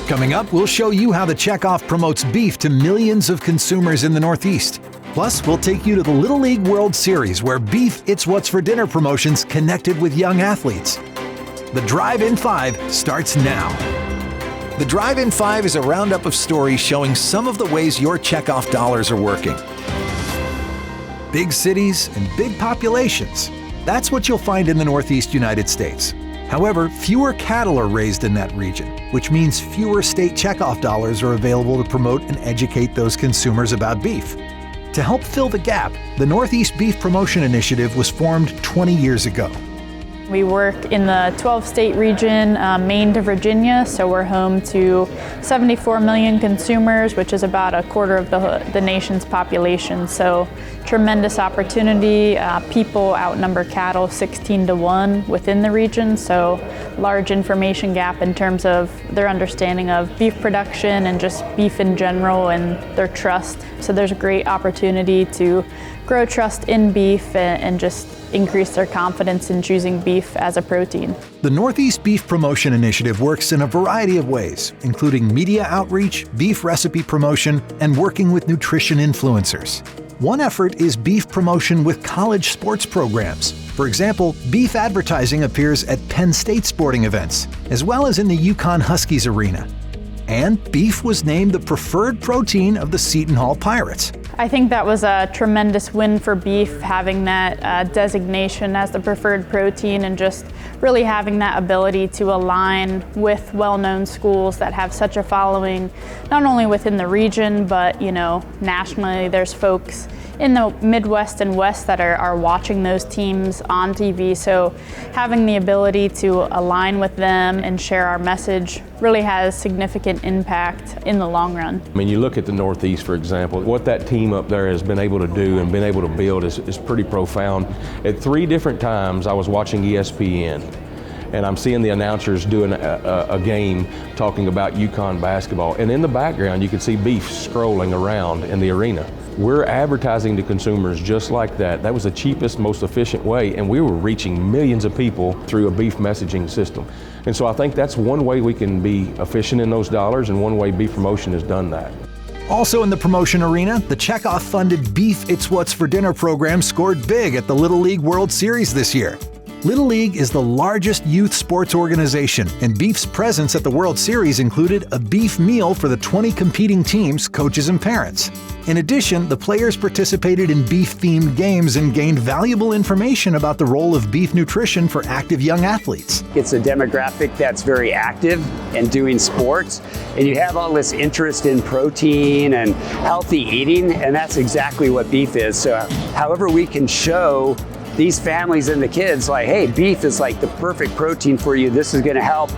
Coming up, we'll show you how the Checkoff promotes beef to millions of consumers in the Northeast. Plus, we'll take you to the Little League World Series, where Beef It's What's for Dinner promotions connected with young athletes. The Drive-In 5 starts now. The Drive-In 5 is a roundup of stories showing some of the ways your Checkoff dollars are working. Big cities and big populations. That's what you'll find in the Northeast United States. However, fewer cattle are raised in that region, which means fewer state Checkoff dollars are available to promote and educate those consumers about beef. To help fill the gap, the Northeast Beef Promotion Initiative was formed 20 years ago. We work in the 12-state region, Maine to Virginia, so we're home to 74 million consumers, which is about a quarter of the nation's population. So tremendous opportunity. People outnumber cattle 16-1 within the region, so large information gap in terms of their understanding of beef production and just beef in general and their trust. So there's a great opportunity to grow trust in beef and just increase their confidence in choosing beef as a protein. The Northeast Beef Promotion Initiative works in a variety of ways, including media outreach, beef recipe promotion, and working with nutrition influencers. One effort is beef promotion with college sports programs. For example, beef advertising appears at Penn State sporting events, as well as in the Yukon Huskies arena. And beef was named the preferred protein of the Seton Hall Pirates. I think that was a tremendous win for beef, having that designation as the preferred protein and just really having that ability to align with well-known schools that have such a following, not only within the region, but nationally. There's folks in the Midwest and West that are watching those teams on TV. So having the ability to align with them and share our message really has significant impact in the long run. I mean, you look at the Northeast, for example, what that team up there has been able to do and been able to build is pretty profound. At 3 different times, I was watching ESPN, and I'm seeing the announcers doing a game talking about Yukon basketball, and in the background, you could see beef scrolling around in the arena. We're advertising to consumers just like that. That was the cheapest, most efficient way, and we were reaching millions of people through a beef messaging system. And so I think that's one way we can be efficient in those dollars, and one way beef promotion has done that. Also in the promotion arena, the Checkoff-funded Beef It's What's for Dinner program scored big at the Little League World Series this year. Little League is the largest youth sports organization, and Beef's presence at the World Series included a beef meal for the 20 competing teams, coaches, and parents. In addition, the players participated in beef-themed games and gained valuable information about the role of beef nutrition for active young athletes. It's a demographic that's very active and doing sports, and you have all this interest in protein and healthy eating, and that's exactly what beef is. So however we can show these families and the kids, like, hey, beef is like the perfect protein for you. This is going to help,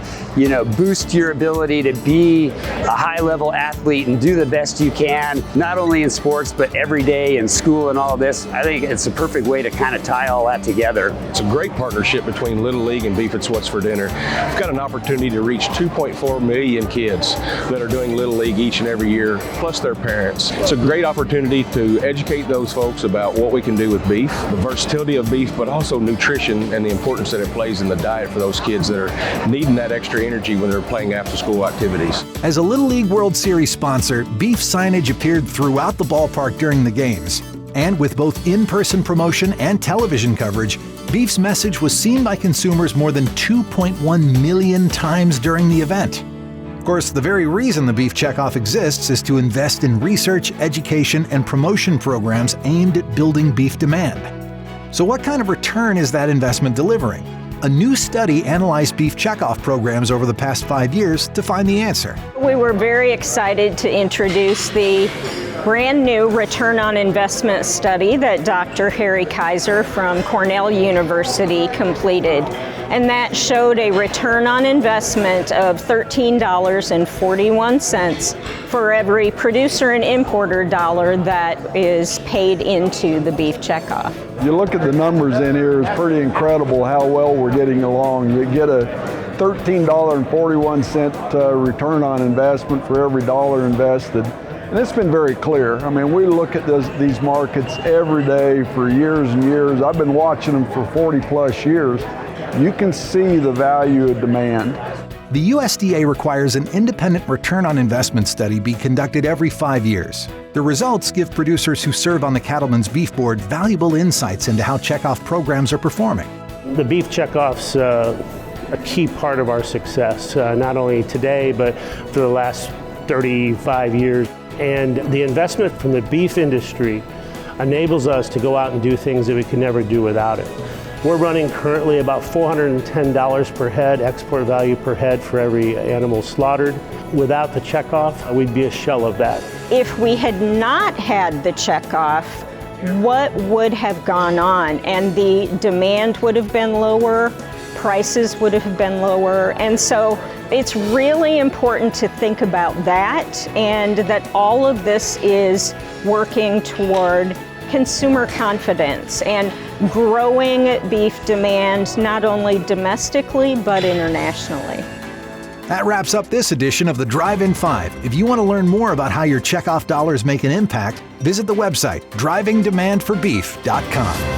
boost your ability to be a high-level athlete and do the best you can, not only in sports, but every day in school and all this. I think it's a perfect way to kind of tie all that together. It's a great partnership between Little League and Beef It's What's for Dinner. We've got an opportunity to reach 2.4 million kids that are doing Little League each and every year, plus their parents. It's a great opportunity to educate those folks about what we can do with beef, the versatility of beef, but also nutrition and the importance that it plays in the diet for those kids that are needing that extra energy when they're playing after-school activities. As a Little League World Series sponsor, beef signage appeared throughout the ballpark during the games. And with both in-person promotion and television coverage, beef's message was seen by consumers more than 2.1 million times during the event. Of course, the very reason the Beef Checkoff exists is to invest in research, education, and promotion programs aimed at building beef demand. So what kind of return is that investment delivering? A new study analyzed Beef Checkoff programs over the past 5 years to find the answer. We were very excited to introduce the brand new return on investment study that Dr. Harry Kaiser from Cornell University completed. And that showed a return on investment of $13.41 for every producer and importer dollar that is paid into the Beef Checkoff. You look at the numbers in here, it's pretty incredible how well we're getting along. You get a $13.41 return on investment for every dollar invested. And it's been very clear. I mean, we look at these markets every day for years and years. I've been watching them for 40 plus years. You can see the value of demand. The USDA requires an independent return on investment study be conducted every 5 years. The results give producers who serve on the Cattlemen's Beef Board valuable insights into how checkoff programs are performing. The Beef Checkoff's a key part of our success, not only today, but for the last 35 years. And the investment from the beef industry enables us to go out and do things that we could never do without it. We're running currently about $410 per head, export value per head for every animal slaughtered. Without the checkoff, we'd be a shell of that. If we had not had the checkoff, what would have gone on? And the demand would have been lower, prices would have been lower, and so it's really important to think about that, and that all of this is working toward consumer confidence and growing beef demand not only domestically but internationally. That wraps up this edition of the Drive-In 5. If you want to learn more about how your checkoff dollars make an impact, visit the website drivingdemandforbeef.com.